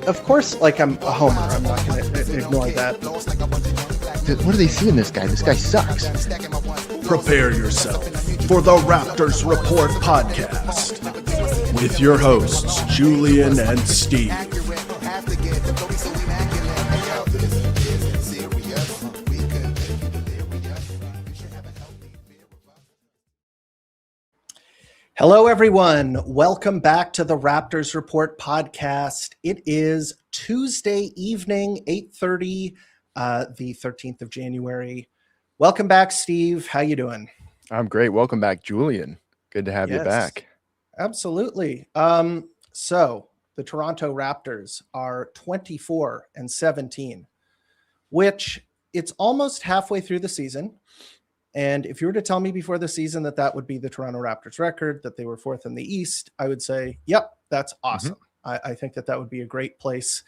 of course, like I'm a homer. I'm not going to ignore that. What do they see in this guy? This guy sucks. Prepare yourself for the Raptors Report podcast with your hosts, Julian and Steve. Hello, everyone. Welcome back to the Raptors Report podcast. It is Tuesday evening, 8:30, the 13th of January. Welcome back, Steve. How you doing? I'm great. Welcome back, Julian. Good to have you back. Absolutely. So the Toronto Raptors are 24-17, which it's almost halfway through the season. And if you were to tell me before the season that that would be the Toronto Raptors record, that they were fourth in the East, I would say, yep, that's awesome. I think that that would be a great place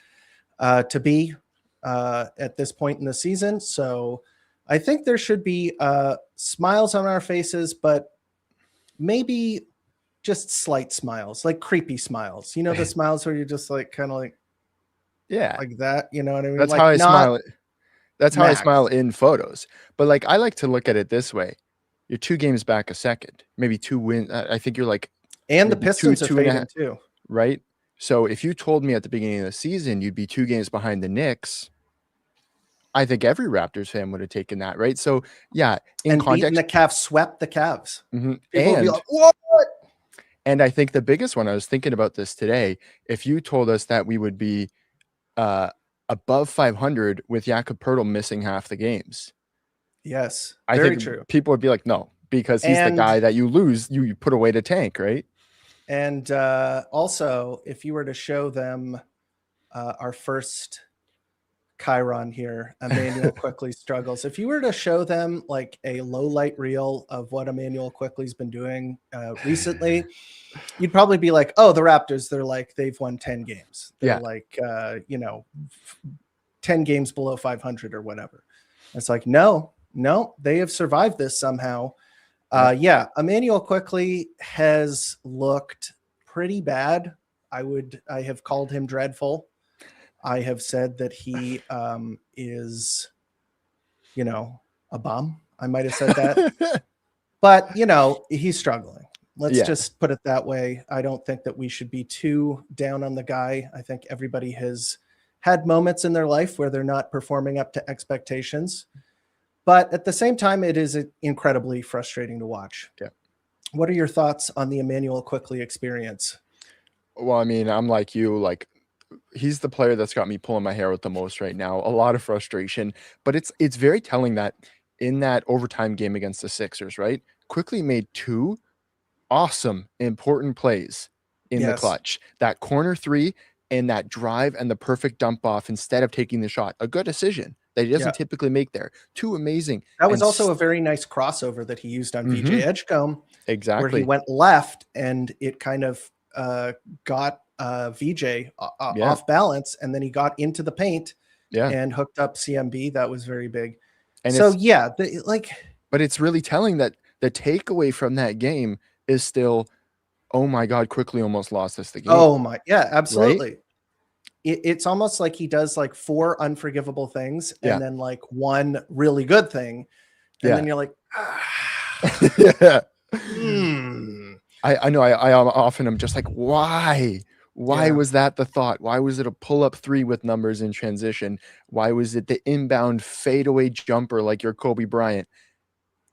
to be at this point in the season. So I think there should be smiles on our faces, but maybe just slight smiles, like creepy smiles. You know, the smiles where you're just like kind of like, yeah, like that. You know what I mean? That's like how I smile. That's how max. I smile in photos. But like, I like to look at it this way. You're 2 games back a second, maybe 2 wins. I think you're like, and the Pistons are fading too. Right. So if you told me at the beginning of the season, you'd be 2 games behind the Knicks, I think every Raptors fan would have taken that. Right. So yeah. And context, the Cavs swept the Cavs. Mm-hmm. People would be like, what? And I think the biggest one, I was thinking about this today. If you told us that we would be, above 500 with Jakob Poeltl missing half the games. Yes, I think true. People would be like, no, because he's the guy that you lose, you put away to tank, right? And also, if you were to show them our first Chiron here, Immanuel Quickley struggles. If you were to show them like a low light reel of what Immanuel Quickley's been doing recently, you'd probably be like, oh, the Raptors, they've won 10 games. They're 10 games below 500 or whatever. It's like, no, they have survived this somehow. Immanuel Quickley has looked pretty bad. I have called him dreadful. I have said that he is, a bum. I might have said that. But, he's struggling. Let's just put it that way. I don't think that we should be too down on the guy. I think everybody has had moments in their life where they're not performing up to expectations. But at the same time, it is incredibly frustrating to watch. Yeah. What are your thoughts on the Immanuel Quickley experience? Well, I mean, I'm like you, like, he's the player that's got me pulling my hair out the most right now. A lot of frustration, but it's very telling that in that overtime game against the Sixers, right? Quickley made 2 awesome, important plays in the clutch. That corner 3 and that drive and the perfect dump off instead of taking the shot. A good decision that he doesn't typically make there. 2 amazing. That was also a very nice crosser that he used on VJ Edgecombe. Exactly. Where he went left and it kind of got VJ off balance, and then he got into the paint and hooked up CMB. That was very big. And so but it's really telling that the takeaway from that game is still, oh my God, Quickley almost lost us the game. Oh my, yeah, absolutely. Right? It's almost like he does like 4 unforgivable things and then like 1 really good thing, and then you're like, I know. I often am just like, why? Why was that the thought? Why was it a pull-up 3 with numbers in transition? Why was it the inbound fadeaway jumper like your Kobe Bryant?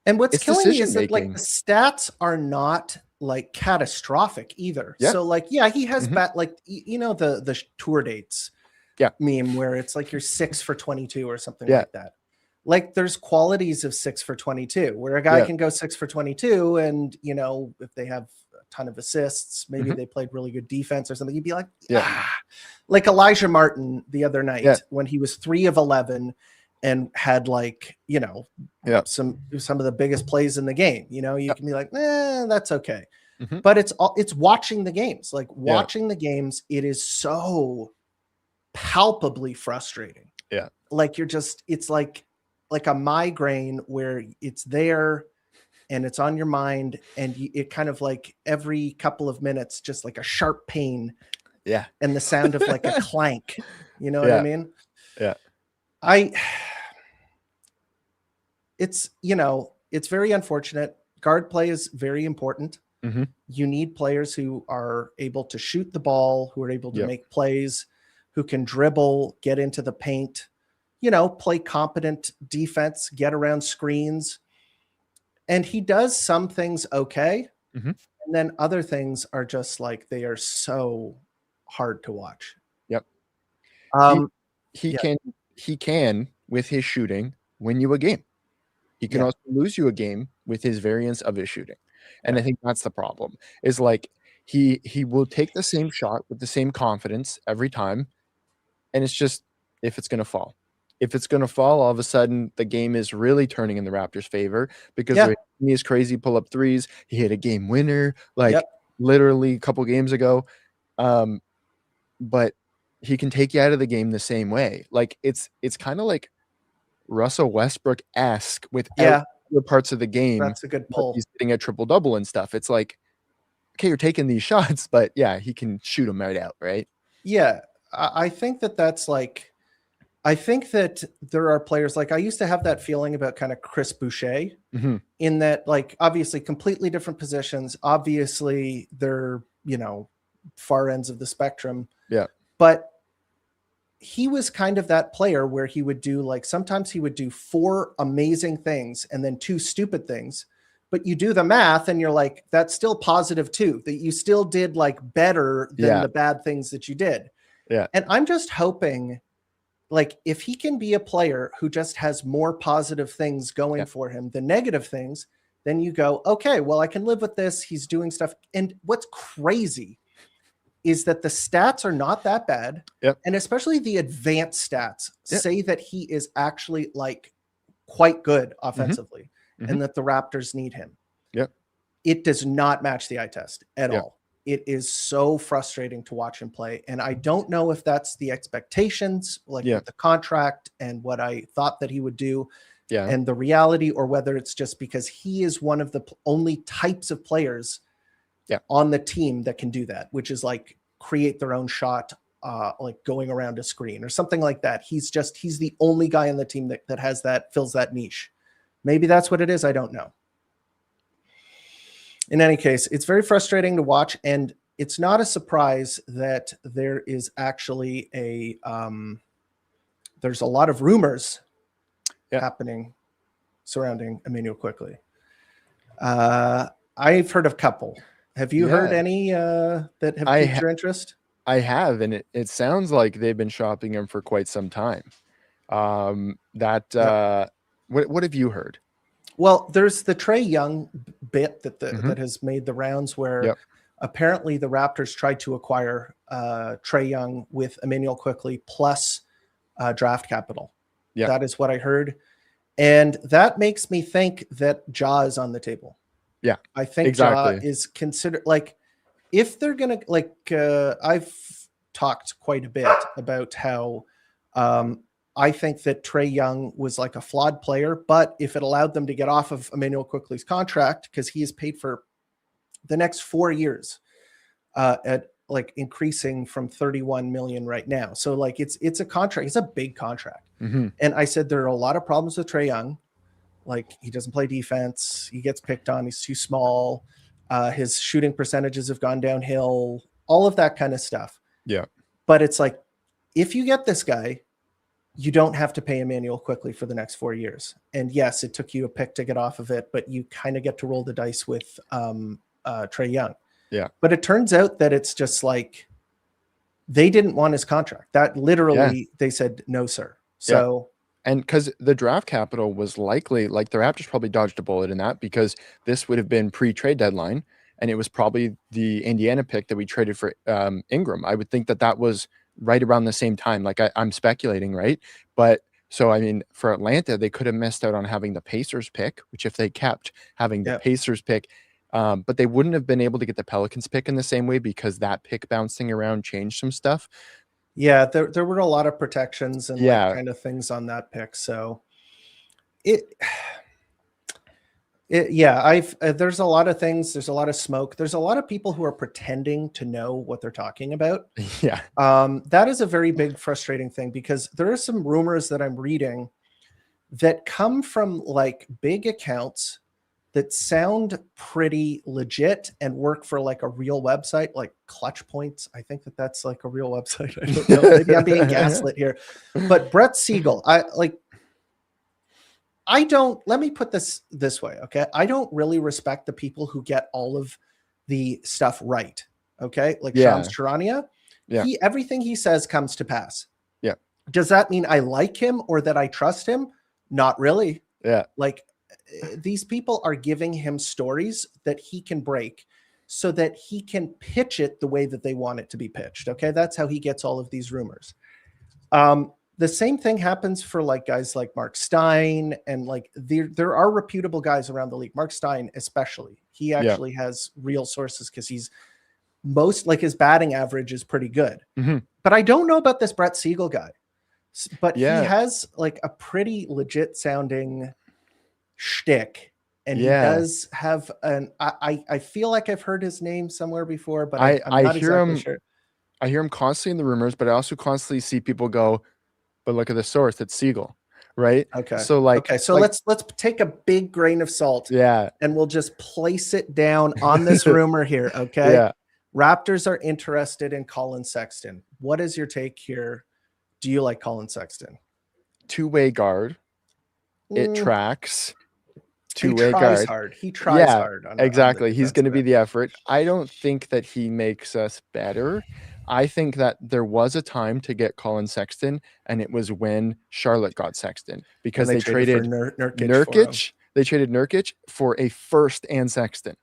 And what's killing me is that like the stats are not like catastrophic either. Yeah. So like, he has the tour dates meme where it's like you're 6 for 22 or something like that. Like there's qualities of 6 for 22 where a guy can go 6 for 22 and, if they have a ton of assists, maybe they played really good defense or something, you'd be like, like Alijah Martin the other night when he was 3 of 11 and had like, some of the biggest plays in the game, you can be like, that's okay. But it's watching the games, like watching the games. It is so palpably frustrating. Yeah. Like it's like a migraine where it's there and it's on your mind, and it kind of like every couple of minutes, just like a sharp pain Yeah. and the sound of like a clank. You know what I Yeah. mean? Yeah. It's, it's very unfortunate. Guard play is very important. Mm-hmm. You need players who are able to shoot the ball, who are able to make plays, who can dribble, get into the paint, play competent defense, get around screens. And he does some things okay. Mm-hmm. And then other things are just like, they are so hard to watch. Yep. He Yeah. can with his shooting win you a game. He can also lose you a game with his variance of his shooting. And I think that's the problem. Is like he will take the same shot with the same confidence every time. And it's just if it's going to fall. If it's going to fall, all of a sudden the game is really turning in the Raptors' favor because they're hitting these crazy pull-up threes. He hit a game winner like literally a couple games ago. But he can take you out of the game the same way. Like it's kind of like Russell Westbrook-esque without other parts of the game. That's a good pull. Like he's getting a triple-double and stuff. It's like, okay, you're taking these shots, but yeah, he can shoot them right out, right? Yeah. I think that's like, I think that there are players like I used to have that feeling about kind of Chris Boucher in that, like, obviously completely different positions. Obviously they're, far ends of the spectrum. Yeah. But he was kind of that player where he would do like, sometimes he would do 4 amazing things and then 2 stupid things, but you do the math and you're like, that's still positive too, that you still did like better than the bad things that you did. Yeah. And I'm just hoping, like, if he can be a player who just has more positive things going for him than negative things, then you go, okay, well, I can live with this. He's doing stuff. And what's crazy is that the stats are not that bad. Yep. And especially the advanced stats say that he is actually like quite good offensively and that the Raptors need him. Yep. It does not match the eye test at all. It is so frustrating to watch him play. And I don't know if that's the expectations, like with the contract and what I thought that he would do and the reality, or whether it's just because he is one of the only types of players on the team that can do that, which is like create their own shot, like going around a screen or something like that. He's the only guy on the team that has that, fills that niche. Maybe that's what it is. I don't know. In any case, it's very frustrating to watch, and it's not a surprise that there is actually there's a lot of rumors happening surrounding Immanuel Quickley. I've heard of a couple. Have you heard any that have piqued your interest? I have, and it sounds like they've been shopping him for quite some time. What have you heard? Well, there's the Trae Young bit that has made the rounds where apparently the Raptors tried to acquire Trae Young with Immanuel Quickley plus draft capital. Yeah. That is what I heard. And that makes me think that Ja is on the table. Yeah, I think Ja is considered, like, if they're going to, like, I've talked quite a bit about how I think that Trae Young was like a flawed player, but if it allowed them to get off of Immanuel Quickley's contract, because he is paid for the next 4 years at like increasing from 31 million right now. So like it's a contract, it's a big contract. And I said there are a lot of problems with Trae Young. Like he doesn't play defense, he gets picked on, he's too small, his shooting percentages have gone downhill, all of that kind of stuff. Yeah. But it's like, if you get this guy, you don't have to pay Immanuel Quickley for the next 4 years. And yes, it took you a pick to get off of it, but you kind of get to roll the dice with Trae Young. Yeah. But it turns out that it's just like, they didn't want his contract. That literally, they said, no, sir. So, and because the draft capital was likely, like the Raptors probably dodged a bullet in that, because this would have been pre-trade deadline. And it was probably the Indiana pick that we traded for Ingram. I would think that was right around the same time. Like I'm speculating, right? But so, I mean, for Atlanta, they could have missed out on having the Pacers pick, which if they kept having the Pacers pick, but they wouldn't have been able to get the Pelicans pick in the same way because that pick bouncing around changed some stuff. Yeah, there were a lot of protections and like kind of things on that pick. So There's a lot of things. There's a lot of smoke. There's a lot of people who are pretending to know what they're talking about. Yeah. That is a very big frustrating thing because there are some rumors that I'm reading that come from like big accounts that sound pretty legit and work for like a real website, like Clutch Points. I think that's like a real website. I don't know. Maybe I'm being gaslit here, but Brett Siegel, let me put this way. Okay. I don't really respect the people who get all of the stuff right. Okay. Like Shams Charania, everything he says comes to pass. Yeah. Does that mean I like him or that I trust him? Not really. Yeah. Like these people are giving him stories that he can break so that he can pitch it the way that they want it to be pitched. Okay. That's how he gets all of these rumors. The same thing happens for like guys like Mark Stein and like there are reputable guys around the league. Mark Stein, especially, he actually has real sources because he's like his batting average is pretty good. Mm-hmm. But I don't know about this Brett Siegel guy, but he Yeah. has like a pretty legit sounding shtick. And he does have I feel like I've heard his name somewhere before, but I'm not hear exactly him. sure. I hear him constantly in the rumors, but I also constantly see people go, but look at the source, it's Siegel, right? Okay. So like, let's take a big grain of salt. Yeah. And we'll just place it down on this rumor here. Okay. Yeah. Raptors are interested in Colin Sexton. What is your take here? Do you like Colin Sexton? Two-way guard. It tracks. Two-way He tries guard. hard. He tries hard. Exactly. He's going to be the effort. I don't think that he makes us better. I think that there was a time to get Colin Sexton, and it was when Charlotte got Sexton because they traded Nurkic. They traded Nurkic for a first and Sexton.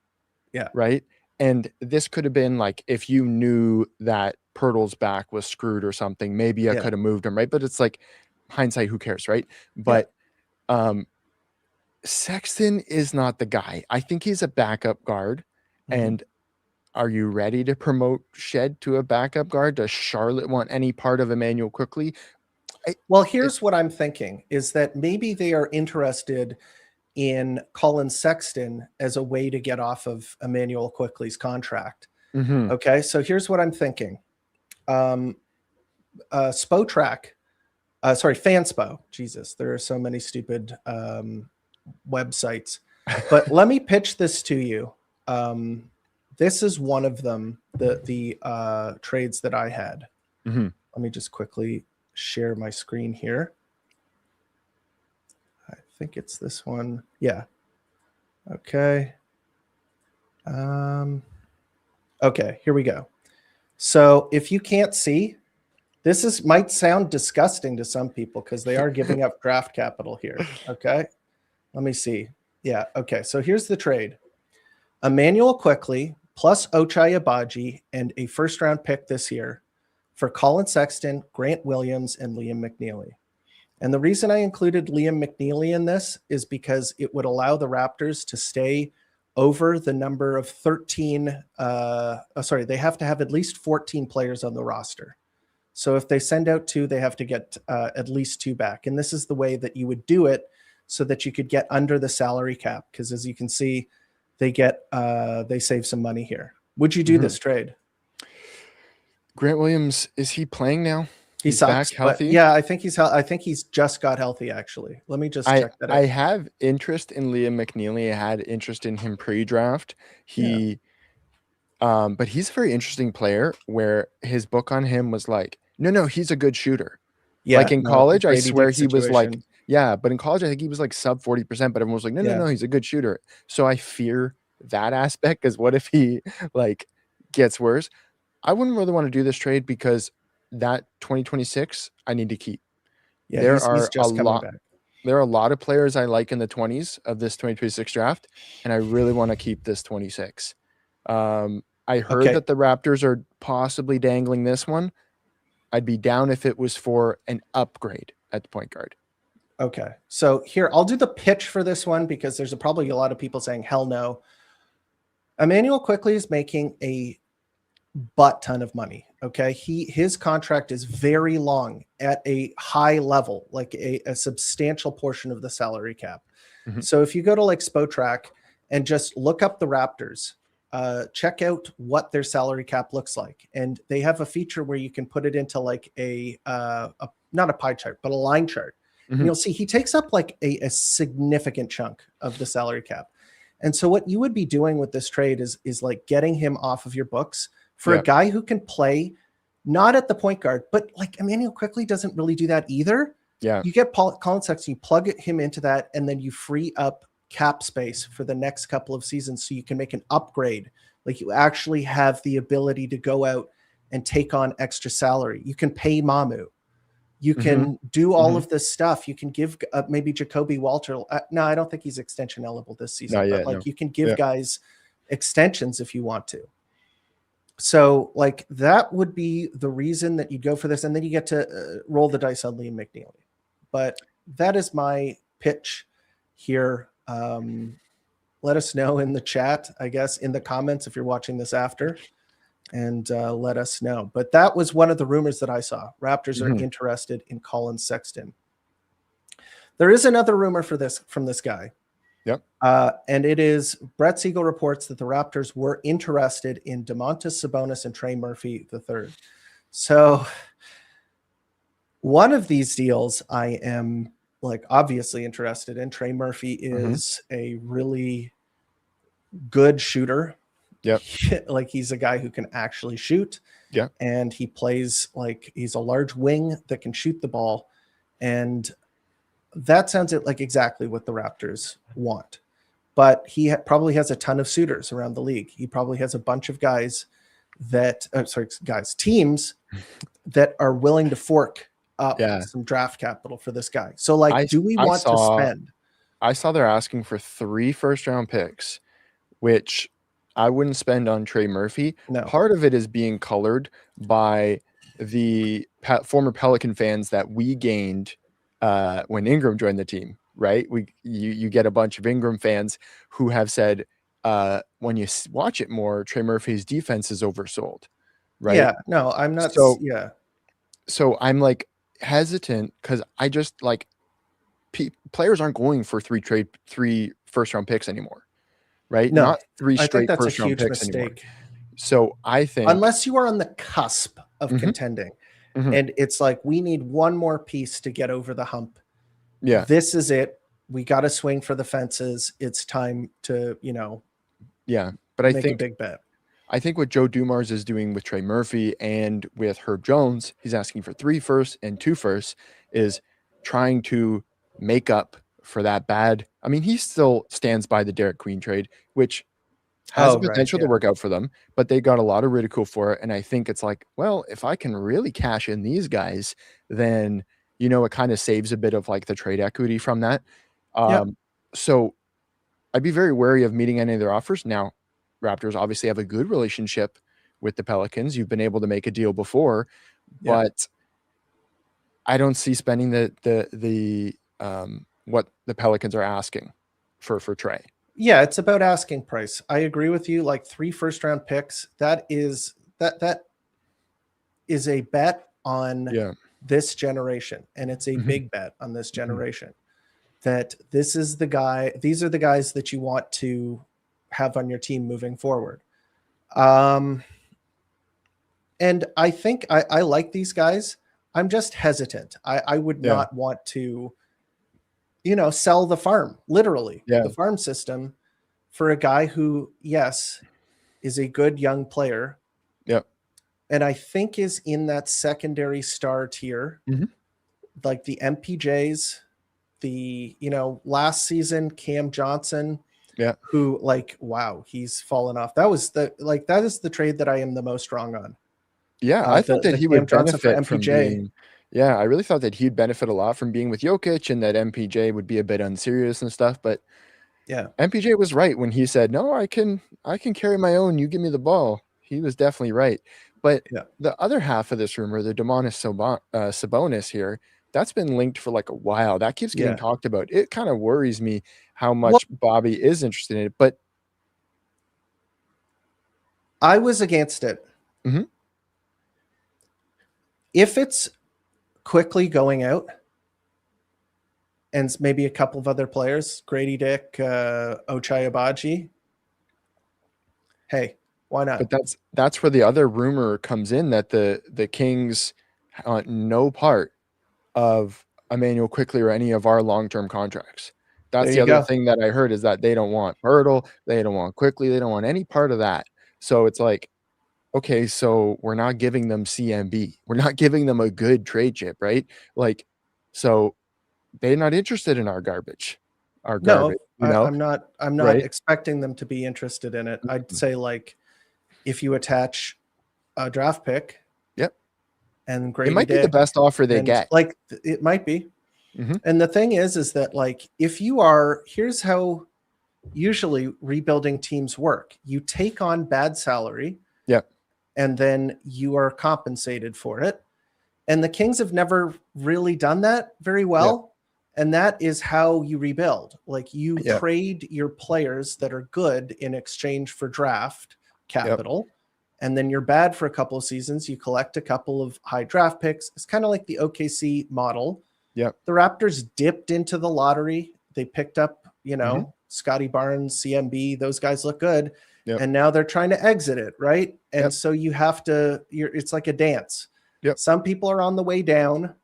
Yeah. Right. And this could have been like if you knew that Pirtle's back was screwed or something, maybe I could have moved him. Right. But it's like hindsight, who cares? Right. But Sexton is not the guy. I think he's a backup guard. Mm-hmm. And are you ready to promote Shead to a backup guard? Does Charlotte want any part of Immanuel Quickley? Well, here's what I'm thinking is that maybe they are interested in Colin Sexton as a way to get off of Immanuel Quickley's contract. Mm-hmm. Okay. So here's what I'm thinking. Fanspo. Jesus, there are so many stupid websites. But let me pitch this to you. This is one of them, the trades that I had. Mm-hmm. Let me just quickly share my screen here. I think it's this one. Yeah. Okay. Okay, here we go. So if you can't see, might sound disgusting to some people because they are giving up draft capital here. Okay. Let me see. Yeah. Okay. So here's the trade. Immanuel Quickley plus Ochai Agbaji and a first-round pick this year for Colin Sexton, Grant Williams, and Liam McNeely. And the reason I included Liam McNeely in this is because it would allow the Raptors to stay over the number of 13. They have to have at least 14 players on the roster. So if they send out 2, they have to get at least 2 back. And this is the way that you would do it so that you could get under the salary cap. Because as you can see, they save some money here. Would you do this trade? Grant Williams, is he playing now? He's back healthy? Yeah, I think he's just got healthy, actually. Let me just check that out. I have interest in Liam McNeely. I had interest in him pre-draft. But he's a very interesting player where his book on him was like, no, he's a good shooter. Yeah, like in college, I swear he was like, but in college, I think he was like sub 40%, but everyone was like, no, he's a good shooter. So I fear that aspect because what if he like gets worse? I wouldn't really want to do this trade because that 2026 I need to keep. Yeah, there are a lot of players I like in the 20s of this 2026 draft, and I really want to keep this 26. I heard that the Raptors are possibly dangling this one. I'd be down if it was for an upgrade at the point guard. Okay. So here, I'll do the pitch for this one because there's probably a lot of people saying, hell no. Immanuel Quickley is making a butt ton of money. Okay. His contract is very long at a high level, like a substantial portion of the salary cap. Mhm. So if you go to like Spotrac and just look up the Raptors, check out what their salary cap looks like. And they have a feature where you can put it into like a not a pie chart, but a line chart. And Mhm. you'll see he takes up like a significant chunk of the salary cap. And so what you would be doing with this trade is like getting him off of your books for Yeah. a guy who can play not at the point guard, but like Immanuel Quickley doesn't really do that either. Yeah. You get Colin Sexton, you plug him into that, and then you free up cap space for the next couple of seasons so you can make an upgrade. Like you actually have the ability to go out and take on extra salary. You can pay Mamu. You can do all of this stuff. You can give maybe Jacoby Walter. No, I don't think he's extension eligible this season. Not but yet, like no. you can give guys extensions if you want to. So like that would be the reason that you go for this, and then you get to roll the dice on Liam McNeely. But that is my pitch here. Let us know in the chat, I guess, in the comments if you're watching this after, and let us know. But that was one of the rumors that I saw. Raptors are interested in Colin Sexton. There is another rumor for this from this guy. Yep. And it is Brett Siegel reports that the Raptors were interested in Domantas Sabonis and Trey Murphy III. So one of these deals I am like obviously interested in. Trey Murphy is a really good shooter. Yep. Like he's a guy who can actually shoot. Yeah. And he plays like he's a large wing that can shoot the ball. And that sounds like exactly what the Raptors want. But he probably has a ton of suitors around the league. He probably has a bunch of guys that, teams that are willing to fork up some draft capital for this guy. So like, do we want to spend? I saw they're asking for 3 first-round picks, which I wouldn't spend on Trey Murphy. No. Part of it is being colored by the former Pelican fans that we gained when Ingram joined the team, right? You get a bunch of Ingram fans who have said, when you watch it more, Trey Murphy's defense is oversold, right? Yeah, no, I'm not. So I'm like hesitant because I just like players aren't going for 3 first-round picks anymore, right? No, not 3 straight that's first-round picks mistake. anymore. So I think unless you are on the cusp of contending, and it's like we need one more piece to get over the hump. Yeah, this is it. We got to swing for the fences. It's time to, but I make think a big bet. I think what Joe Dumars is doing with Trey Murphy and with Herb Jones, he's asking for 3 firsts and 2 firsts, is trying to make up for that bad. I mean, he still stands by the Derek Queen trade, which has the potential to work out for them, but they got a lot of ridicule for it. And I think it's like, well, if I can really cash in these guys, then, it kind of saves a bit of like the trade equity from that. So I'd be very wary of meeting any of their offers. Now, Raptors obviously have a good relationship with the Pelicans. You've been able to make a deal before, but I don't see spending the what the Pelicans are asking for Trey. Yeah, it's about asking price. I agree with you. Like 3 first-round picks, that is a bet on this generation, and it's a big bet on this generation. That these are the guys that you want to have on your team moving forward. And I think I like these guys. I'm just hesitant. I would not want to, sell the farm, literally, the farm system for a guy who, yes, is a good young player. Yep. And I think is in that secondary star tier, like the MPJs, last season, Cam Johnson, who wow, he's fallen off. That is the trade that I am the most strong on. Yeah, I thought that he would benefit from being. Yeah, I really thought that he'd benefit a lot from being with Jokic, and that MPJ would be a bit unserious and stuff. But MPJ was right when he said, "No, I can carry my own. You give me the ball." He was definitely right. But the other half of this rumor, the Domantas Sabonis here, that's been linked for like a while. That keeps getting talked about. It kind of worries me how much Bobby is interested in it. But I was against it. If it's quickly going out and maybe a couple of other players, Grady Dick, Ochai Agbaji. Hey, why not? But that's where the other rumor comes in, that the Kings want no part of Immanuel Quickley or any of our long-term contracts. That's There the you other go. thing that I heard, is that they don't want Myrtle, they don't want Quickley, they don't want any part of that. So it's like, okay, so we're not giving them CMB. We're not giving them a good trade chip, right? Like, so they're not interested in our garbage. No, You know, I'm not right? expecting them to be interested in it. I'd Mhm. say, like, if you attach a draft pick Yep. and It Grady might be the Dick, best offer they and get. like it might be. Mhm. And the thing is that, like, if you here's how usually rebuilding teams work. You take on bad salary, Yep. and then you are compensated for it. And the Kings have never really done that very well. And that is how you rebuild. Like, you Yep. trade your players that are good in exchange for draft capital. And then you're bad for a couple of seasons. You collect a couple of high draft picks. It's kind of like the OKC model. Yep. The Raptors dipped into the lottery. They picked up, Mm-hmm. Scotty Barnes, CMB. Those guys look good. Yep. And now they're trying to exit it, right? And Yep. so you have to, it's like a dance. Yep. Some people are on the way down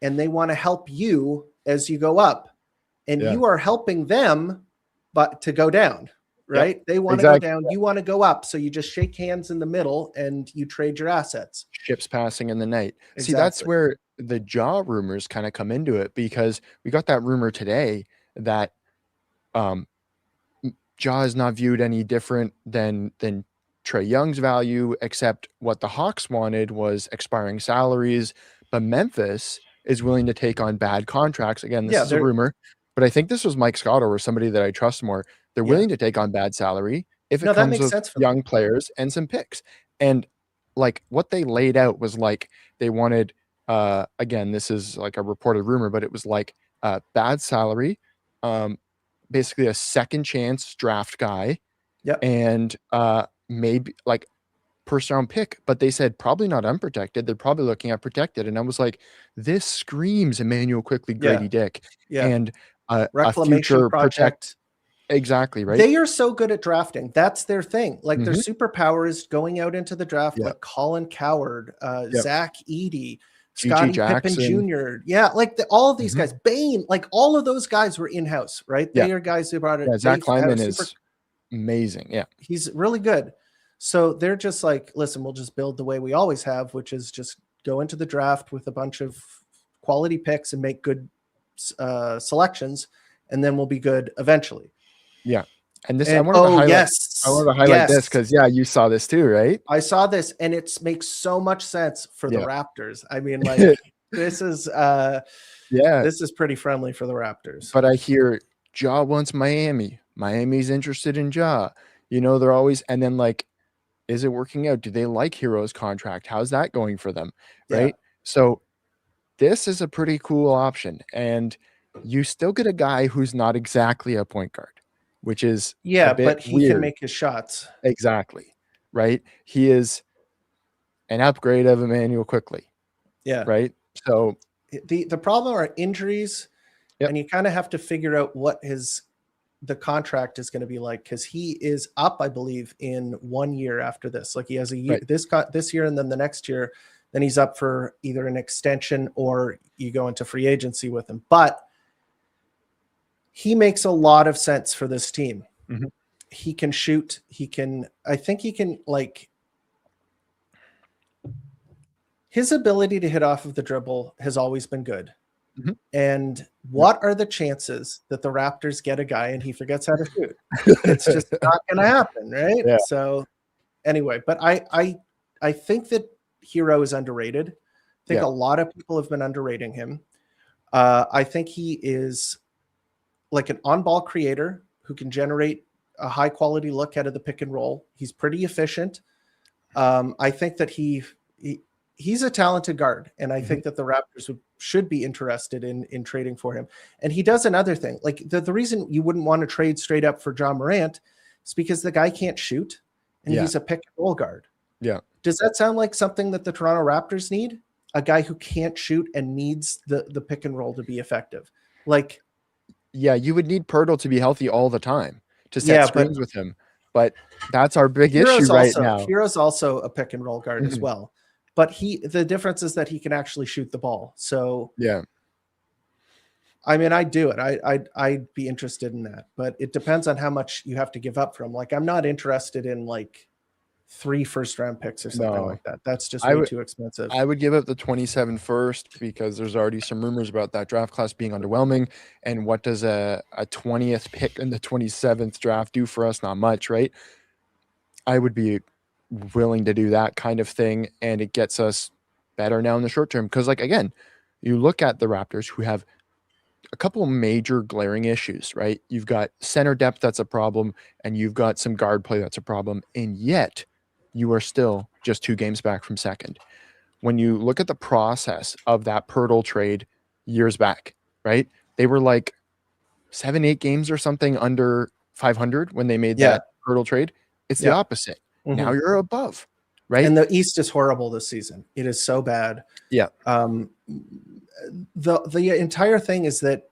and they want to help you as you go up. And Yeah. you are helping them, but to go down, right? They want to Exactly. go down. You want to go up. So you just shake hands in the middle and you trade your assets. Ships passing in the night. See, Exactly. that's where the Ja rumors kind of come into it, because we got that rumor today that Ja is not viewed any different than Trae Young's value, except what the Hawks wanted was expiring salaries, but Memphis is willing to take on bad contracts. Again, this is a rumor, but I think this was Mike Scott or somebody that I trust more. They're willing to take on bad salary if it that comes makes with sense for young them. players and some picks. And like what they laid out was like they wanted, again, this is like a reported rumor, but it was like bad salary, basically a second chance draft guy, and maybe like first round pick, but they said probably not unprotected. They're probably looking at protected. And I was like, this screams Immanuel Quickley, Grady Dick, and a reclamation future project. Exactly, right? They are so good at drafting. That's their thing. Like, their Mhm. superpower is going out into the draft, like Colin Coward, Zach Edey, Scottie Pippen Jr. Yeah, like all of these guys, Bane, like all of those guys were in-house, right? They are guys who brought it. Yeah, Zach Kleiman is amazing. Yeah. He's really good. So they're just like, listen, we'll just build the way we always have, which is just go into the draft with a bunch of quality picks and make good selections, and then we'll be good eventually. Yeah. And this, I wanted to highlight this because, you saw this too, right? I saw this, and it makes so much sense for the Raptors. I mean, like, this is this is pretty friendly for the Raptors. But I hear Ja wants Miami. Miami's interested in Ja. They're always, and then like, is it working out? Do they like Herro's contract? How's that going for them? Right. So this is a pretty cool option. And you still get a guy who's not exactly a point guard, which is a bit but he weird. can make his shots. Exactly. Right. He is an upgrade of Immanuel Quickley. Yeah. Right. So the problem are injuries, and you kind of have to figure out what the contract is going to be like, because he is up, I believe, in 1 year after this. Like, he has a year this year, and then the next year, then he's up for either an extension or you go into free agency with him. But he makes a lot of sense for this team. Mm-hmm. He can shoot. I think he can, like, his ability to hit off of the dribble has always been good. Mm-hmm. And what are the chances that the Raptors get a guy and he forgets how to shoot? It's just not going to happen, right? Yeah. So anyway, but I think that Herro is underrated. I think a lot of people have been underrating him. I think he is like an on-ball creator who can generate a high-quality look out of the pick and roll. He's pretty efficient. I think that he's a talented guard, and I think that the Raptors should be interested in trading for him. And he does another thing. Like, the reason you wouldn't want to trade straight up for John Morant is because the guy can't shoot, and he's a pick and roll guard. Yeah. Does that sound like something that the Toronto Raptors need? A guy who can't shoot and needs the pick and roll to be effective? Like, Yeah, you would need Pirtle to be healthy all the time to set Yeah, but screens with him. But that's our big issue right now. Hero's also a pick and roll guard as Mhm. well. But the difference is that he can actually shoot the ball. So Yeah. I mean, I'd do it. I'd be interested in that, but it depends on how much you have to give up for him. Like, I'm not interested in like 3 first-round picks or something No. like that. That's just I way would too expensive. I would give up the 27 first because there's already some rumors about that draft class being underwhelming. And what does a 20th pick in the 27th draft do for us? Not much, right? I would be willing to do that kind of thing, and it gets us better now in the short term. Because, like, again, you look at the Raptors, who have a couple major glaring issues, right? You've got center depth that's a problem, and you've got some guard play that's a problem, and yet you are still just 2 games back from second. When you look at the process of that Pirtle trade years back, right? They were like 7, 8 games or something under 500 when they made that Pirtle trade. It's the opposite. Now you're above, right? And the East is horrible this season. It is so bad. Yeah. The entire thing is that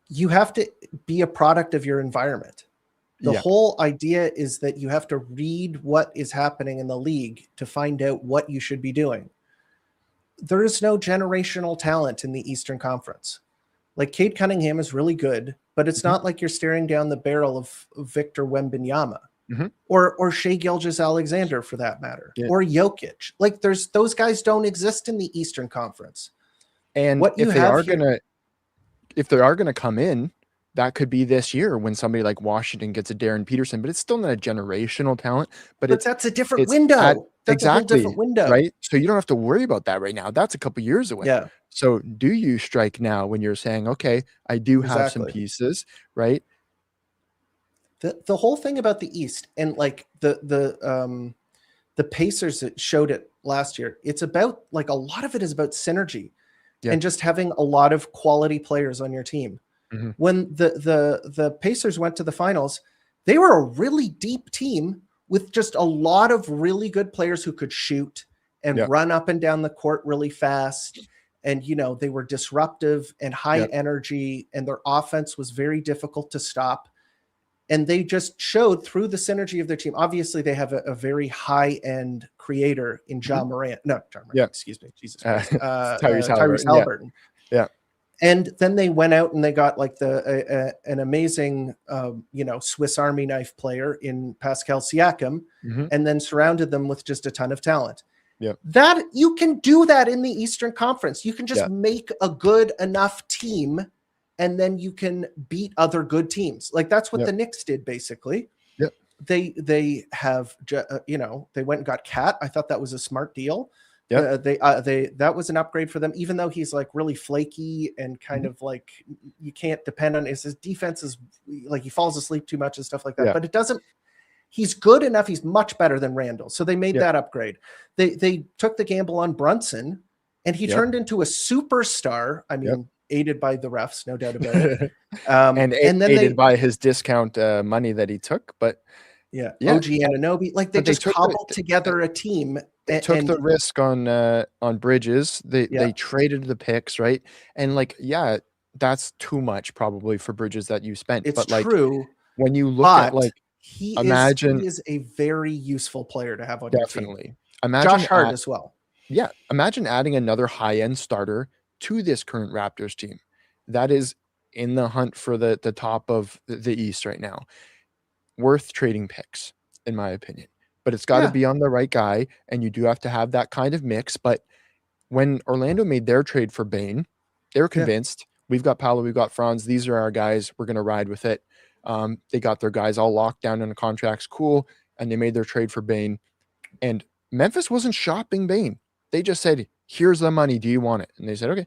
you have to be a product of your environment. The whole idea is that you have to read what is happening in the league to find out what you should be doing. There is no generational talent in the Eastern Conference. Like, Cade Cunningham is really good, but it's not like you're staring down the barrel of Victor Wembanyama or Shai Gilgeous-Alexander, for that matter, or Jokic. Like, those guys don't exist in the Eastern Conference. And what if they are gonna come in, that could be this year when somebody like Washington gets a Darren Peterson, but it's still not a generational talent. But that's a different window. That's a whole different window, right? So you don't have to worry about that right now. That's a couple years away. Yeah. So do you strike now when you're saying, okay, I do have some pieces, right? The whole thing about the East and like the Pacers that showed it last year, it's about, like, a lot of it is about synergy and just having a lot of quality players on your team. When the Pacers went to the finals, they were a really deep team with just a lot of really good players who could shoot and run up and down the court really fast. And, they were disruptive and high energy, and their offense was very difficult to stop. And they just showed through the synergy of their team. Obviously, they have a very high-end creator in Morant. No, John Morant, excuse me. Jesus Christ. Tyrese Haliburton. Yeah. And then they went out and they got like an amazing, Swiss Army knife player in Pascal Siakam, and then surrounded them with just a ton of talent. Yeah, that you can do that in the Eastern Conference. You can just make a good enough team, and then you can beat other good teams. Like, that's what the Knicks did, basically. Yep. They have, they went and got Cat. I thought that was a smart deal. Yeah, that was an upgrade for them, even though he's like really flaky and kind of like you can't depend on his defense is like he falls asleep too much and stuff like that. But it doesn't. He's good enough. He's much better than Randall. So they made that upgrade. They took the gamble on Brunson, and he turned into a superstar. I mean, aided by the refs, no doubt about it. And then aided by his discount money that he took. But OG Anunoby, like they just cobbled together a team. They took the risk on Bridges. They traded the picks, right? And like, that's too much probably for Bridges that you spent. It's but true. Like, when you look at like, he is a very useful player to have on your team. Imagine Josh Hart as well. Yeah. Imagine adding another high-end starter to this current Raptors team that is in the hunt for the top of the East right now. Worth trading picks, in my opinion. But it's got to be on the right guy, and you do have to have that kind of mix. But when Orlando made their trade for Bane, they were convinced, we've got Paolo, we've got Franz, these are our guys, we're going to ride with it. They got their guys all locked down in the contracts, cool, and they made their trade for Bane. And Memphis wasn't shopping Bane. They just said, here's the money, do you want it? And they said, okay.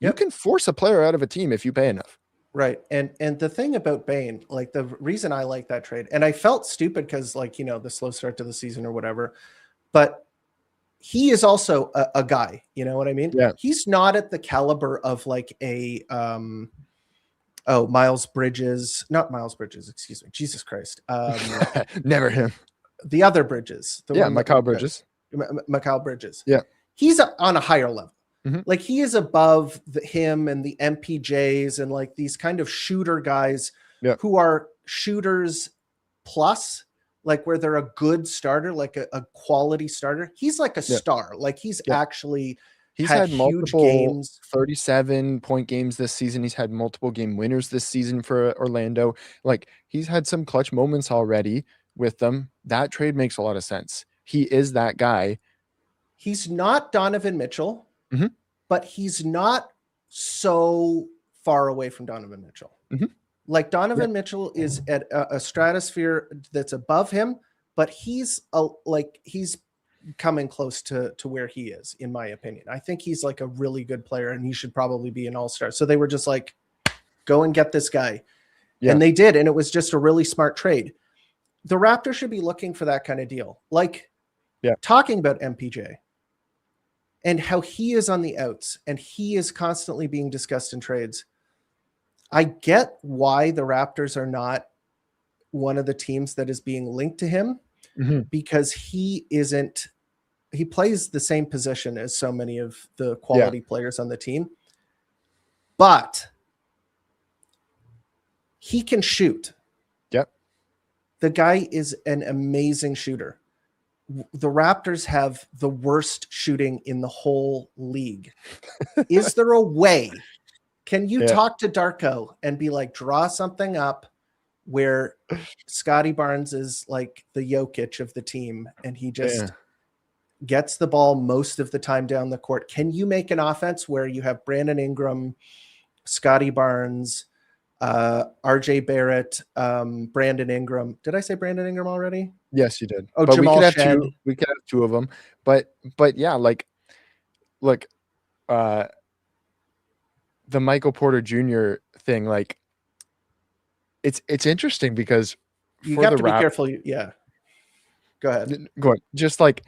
You can force a player out of a team if you pay enough. Right. And the thing about Bane, like the reason I like that trade, and I felt stupid because like, the slow start to the season or whatever, but he is also a guy, you know what I mean? Yeah. He's not at the caliber of like a, Miles Bridges, not Miles Bridges, excuse me. Jesus Christ. Never him. The other Bridges. Mikal Bridges. Mikal Bridges. Yeah. He's on a higher level. Like he is above him and the MPJs and like these kind of shooter guys who are shooters plus, like where they're a good starter, like a quality starter. He's like a star. Like he's actually he's had multiple huge games, 37-point games this season. He's had multiple game winners this season for Orlando. Like he's had some clutch moments already with them. That trade makes a lot of sense. He is that guy. He's not Donovan Mitchell, but he's not so far away from Donovan Mitchell. Like Donovan Mitchell is at a stratosphere that's above him, but he's coming close to where he is, in my opinion. I think he's like a really good player and he should probably be an all-star. So they were just like, go and get this guy. And they did. And it was just a really smart trade. The Raptors should be looking for that kind of deal. Like talking about MPJ and how he is on the outs and he is constantly being discussed in trades. I get why the Raptors are not one of the teams that is being linked to him because he plays the same position as so many of the quality players on the team, but he can shoot. The guy is an amazing shooter. The Raptors have the worst shooting in the whole league. Is there a way? Can you talk to Darko and be like, draw something up where Scotty Barnes is like the Jokic of the team and he just gets the ball most of the time down the court? Can you make an offense where you have Brandon Ingram, Scotty Barnes, RJ Barrett, Brandon Ingram? Did I say Brandon Ingram already? Yes, you did. Oh, but Jamal Shead. We could have two of them. But yeah, like, look, the Michael Porter Jr. thing, like, it's interesting because you have to be careful. Go ahead. Go on. Just like,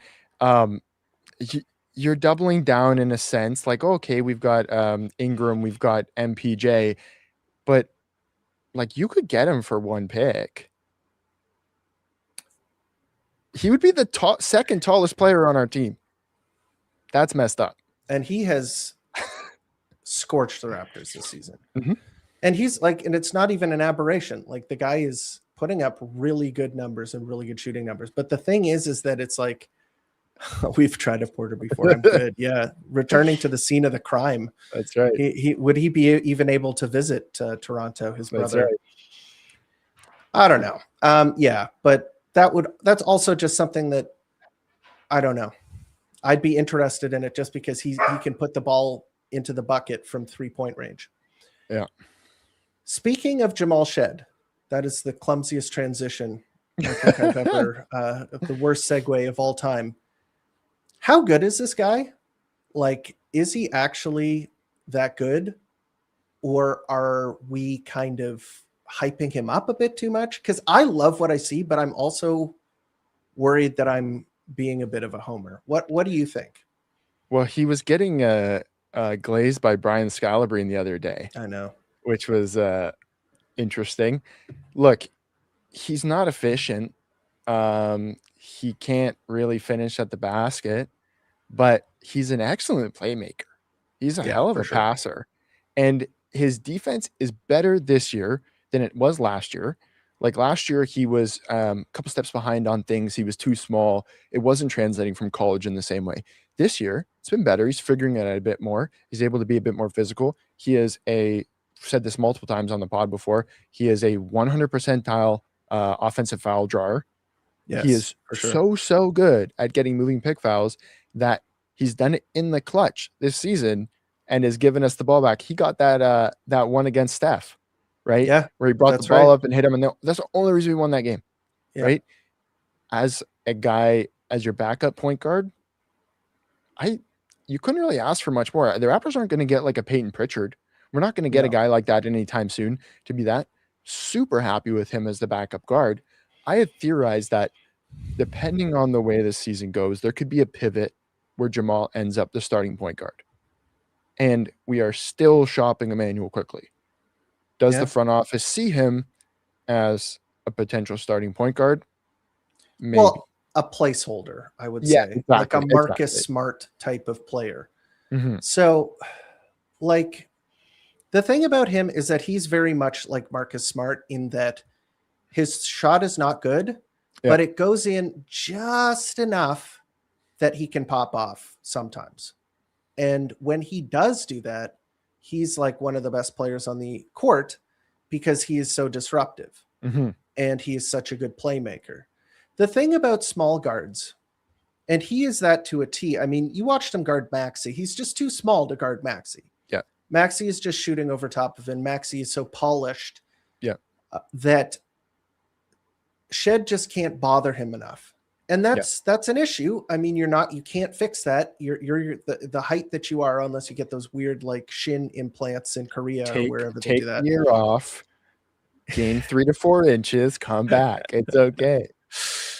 you're doubling down in a sense. Like, okay, we've got Ingram, we've got MPJ, but like you could get him for one pick. He would be the second tallest player on our team. That's messed up. And he has scorched the Raptors this season. And he's like, and it's not even an aberration. Like the guy is putting up really good numbers and really good shooting numbers. But the thing is that it's like, we've tried a Porter before. I'm good. Returning to the scene of the crime. That's right. Would he be even able to visit Toronto, his brother? Right. I don't know. But that's also just something that I don't know. I'd be interested in it just because he can put the ball into the bucket from 3-point range. Yeah. Speaking of Jamal Shead, that is the clumsiest transition I think I've ever, the worst segue of all time. How good is this guy? Like, is he actually that good? Or are we kind of hyping him up a bit too much? Because I love what I see, but I'm also worried that I'm being a bit of a homer. What do you think? Well, he was getting glazed by Brian Scalabrine the other day. I know. Which was interesting. Look, he's not efficient. He can't really finish at the basket, but he's an excellent playmaker. He's a hell of a passer. And his defense is better this year than it was last year. Like last year, he was a couple steps behind on things. He was too small. It wasn't translating from college in the same way. This year, it's been better. He's figuring it out a bit more. He's able to be a bit more physical. He is said this multiple times on the pod before. He is a 100 percentile offensive foul drawer. Yes, he is so good at getting moving pick fouls that he's done it in the clutch this season and has given us the ball back. He got that one against Steph, right? Yeah, where he brought the ball up and hit him, and that's the only reason we won that game, right? As a guy, as your backup point guard, you couldn't really ask for much more. The Raptors aren't going to get like a Peyton Pritchard. We're not going to get a guy like that anytime soon to be that. Super happy with him as the backup guard. I had theorized that depending on the way this season goes, there could be a pivot where Jamal ends up the starting point guard. And we are still shopping Immanuel Quickley. Does the front office see him as a potential starting point guard? Maybe. Well, a placeholder, I would say. Exactly, like a Marcus Smart type of player. Mhm. So, like, the thing about him is that he's very much like Marcus Smart in that his shot is not good, Yeah. but it goes in just enough that he can pop off sometimes. And when he does do that, he's like one of the best players on the court because he is so disruptive Mhm. and he is such a good playmaker. The thing about small guards, and he is that to a T. I mean, you watched him guard Maxey. He's just too small to guard Maxey. Yeah. Maxey is just shooting over top of him. Maxey is so polished that Shead just can't bother him enough. And that's an issue. I mean, you can't fix that. You're the height that you are, unless you get those weird like shin implants in Korea or wherever they do that. Take a year off, gain 3 to 4 inches, come back. It's okay.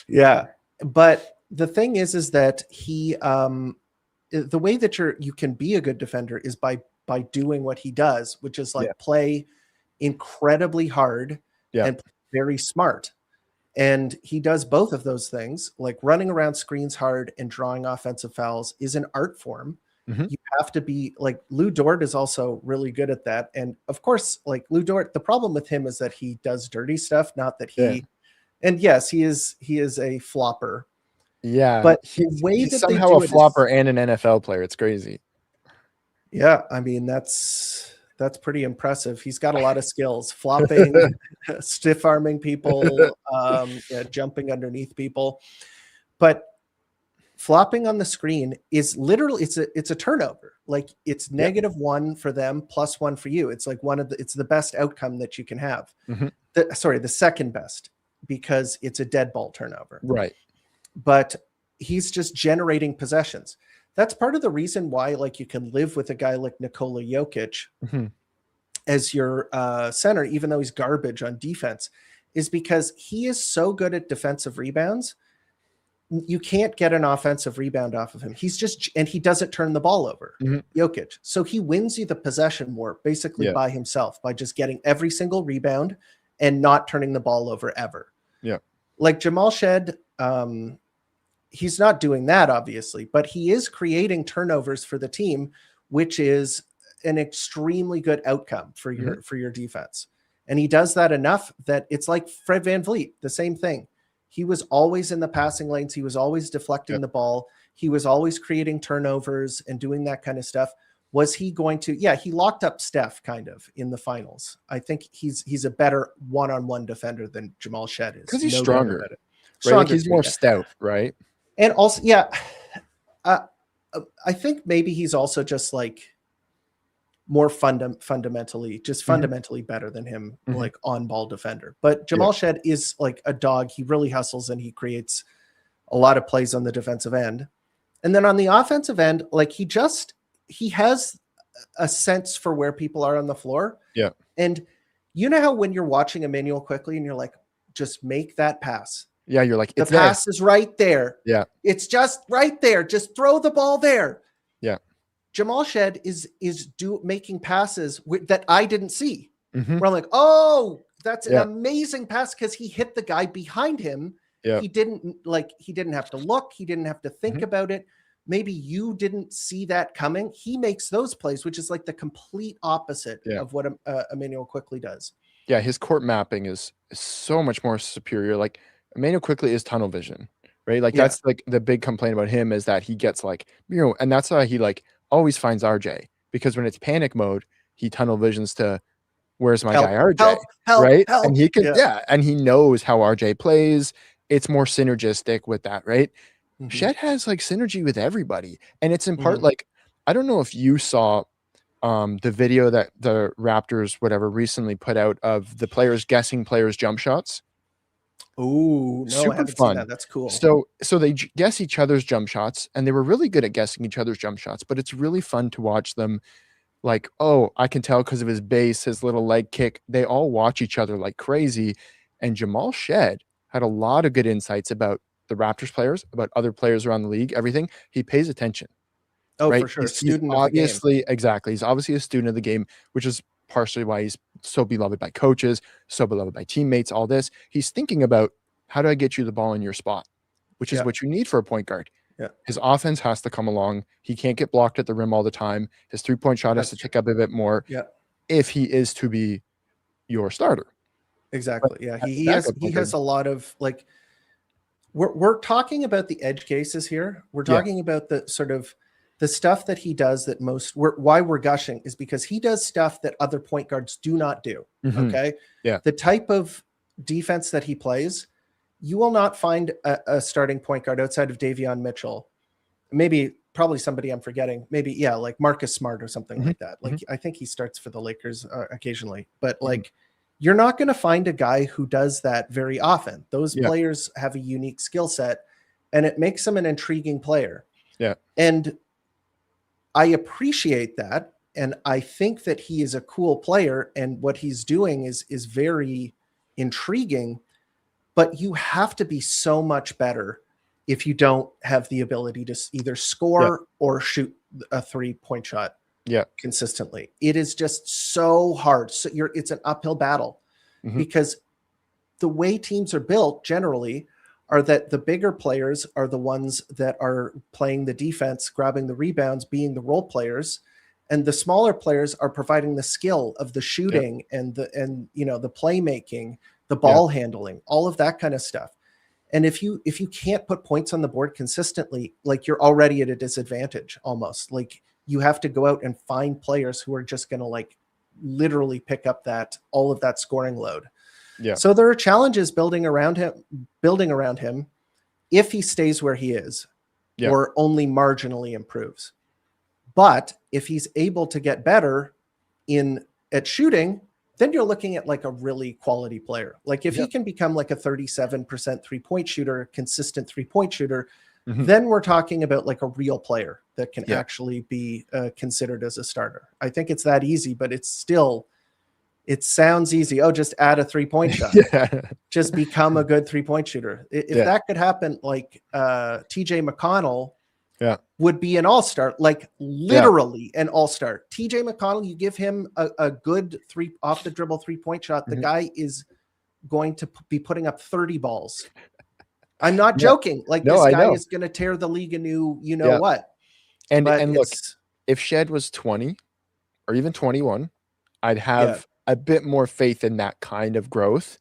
Yeah. But the thing is that he, the way that you can be a good defender is by doing what he does, which is like play incredibly hard and very smart. And he does both of those things, like running around screens hard and drawing offensive fouls is an art form. You have to be like Lou Dort is also really good at that. And of course, like Lou Dort, the problem with him is that he does dirty stuff, not that and yes, he is a flopper. Yeah. But he's the way he's that somehow they do a it flopper and an NFL player. It's crazy. Yeah. I mean, that's pretty impressive. He's got a lot of skills, flopping, stiff arming people, jumping underneath people. But flopping on the screen is literally it's a turnover. Like it's -1 for them, +1 for you. It's like it's the best outcome that you can have. The second best, because it's a dead ball turnover. Right. But he's just generating possessions. That's part of the reason why like you can live with a guy like Nikola Jokic as your center, even though he's garbage on defense, is because he is so good at defensive rebounds. You can't get an offensive rebound off of him. And he doesn't turn the ball over, Jokic. So he wins you the possession war basically by himself, by just getting every single rebound and not turning the ball over ever. Yeah. Like Jamal Shead, he's not doing that obviously, but he is creating turnovers for the team, which is an extremely good outcome for your defense. And he does that enough that it's like Fred VanVleet, the same thing. He was always in the passing lanes. He was always deflecting the ball. He was always creating turnovers and doing that kind of stuff. Was he going to? Yeah, he locked up Steph kind of in the finals. I think he's a better one-on-one defender than Jamal Shead is. Because he's stronger. Right? Stronger, like he's more stout, right? And also, I think maybe he's also just like more fundamentally better than him, like on-ball defender. But Jamal Shead is like a dog. He really hustles and he creates a lot of plays on the defensive end. And then on the offensive end, like he has a sense for where people are on the floor. Yeah. And you know how when you're watching Immanuel Quickley and you're like, just make that pass. Yeah, you're like, the pass is right there. Yeah. It's just right there. Just throw the ball there. Yeah. Jamal Shead is making passes that I didn't see. Where I'm like, oh, that's an amazing pass because he hit the guy behind him. Yeah. He didn't have to look. He didn't have to think about it. Maybe you didn't see that coming. He makes those plays, which is like the complete opposite of what Immanuel Quickley does. Yeah, his court mapping is so much more superior. Like Immanuel Quickley is tunnel vision, right? Like that's like the big complaint about him is that he gets like, and that's why he like always finds RJ, because when it's panic mode, he tunnel visions to where's my guy RJ, right? And he can, and he knows how RJ plays. It's more synergistic with that, right? Shead has like synergy with everybody, and it's in part like, I don't know if you saw the video that the Raptors recently put out of the players guessing players' jump shots. Oh, no, super I haven't fun. seen that. That's cool. So they guess each other's jump shots, and they were really good at guessing each other's jump shots. But it's really fun to watch them. Like, oh, I can tell because of his base, his little leg kick. They all watch each other like crazy. And Jamal Shead had a lot of good insights about the Raptors players, about other players around the league. Everything, he pays attention. Oh, right? for sure. He's obviously exactly. He's obviously a student of the game, which is partially why he's so beloved by coaches, so beloved by teammates, all this. He's thinking about, how do I get you the ball in your spot, which is what you need for a point guard. Yeah. His offense has to come along. He can't get blocked at the rim all the time. His 3-point shot has to tick up a bit more Yeah. if he is to be your starter. Exactly. Yeah. But He has a lot of like, we're talking about the edge cases here. We're talking about the sort of the stuff that he does that why we're gushing is because he does stuff that other point guards do not do. Okay. Yeah. The type of defense that he plays, you will not find a starting point guard outside of Davion Mitchell. Probably somebody I'm forgetting. Maybe, like Marcus Smart or something like that. Like, I think he starts for the Lakers occasionally, but like, you're not going to find a guy who does that very often. Those players have a unique skill set, and it makes them an intriguing player. Yeah. And I appreciate that. And I think that he is a cool player, and what he's doing is very intriguing, but you have to be so much better if you don't have the ability to either score or shoot a 3-point shot consistently. It is just so hard. So it's an uphill battle because the way teams are built generally are that the bigger players are the ones that are playing the defense, grabbing the rebounds, being the role players, and the smaller players are providing the skill of the shooting and the playmaking, the ball handling, all of that kind of stuff. And if you can't put points on the board consistently, like you're already at a disadvantage almost. Like you have to go out and find players who are just going to like literally pick up all of that scoring load. Yeah. So there are challenges building around him if he stays where he is or only marginally improves. But if he's able to get better at shooting, then you're looking at like a really quality player. Like if he can become like a 37% 3-point shooter, consistent 3-point shooter, then we're talking about like a real player that can actually be considered as a starter. I think it's that easy, but it sounds easy. Oh, just add a 3-point shot. Just become a good 3-point shooter. If that could happen, like TJ McConnell would be an all-star, like literally an all-star. TJ McConnell, you give him a good off the dribble 3-point shot, the guy is going to be putting up 30 balls. I'm not joking. Like this guy is going to tear the league a new, what. And look, if Shead was 20 or even 21, I'd have a bit more faith in that kind of growth,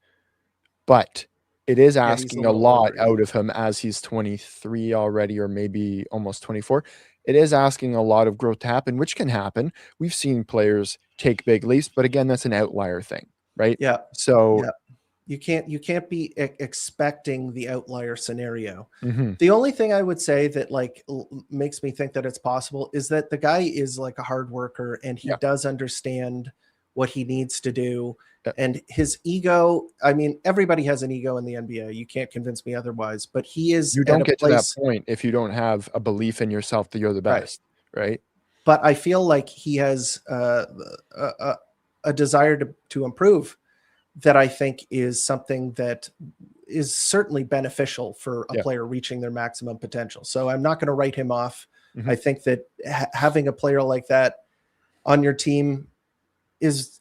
but it is asking a lot out of him as he's 23 already, or maybe almost 24. It is asking a lot of growth to happen, which can happen. We've seen players take big leaps, but again, that's an outlier thing, right? Yeah. So you can't be expecting the outlier scenario. The only thing I would say that like makes me think that it's possible is that the guy is like a hard worker and he does understand what he needs to do. And his ego, I mean, everybody has an ego in the NBA. You can't convince me otherwise, but he is. You don't get to that point if you don't have a belief in yourself that you're the best, right? But I feel like he has a desire to improve that I think is something that is certainly beneficial for a player reaching their maximum potential. So I'm not going to write him off. I think that having a player like that on your team is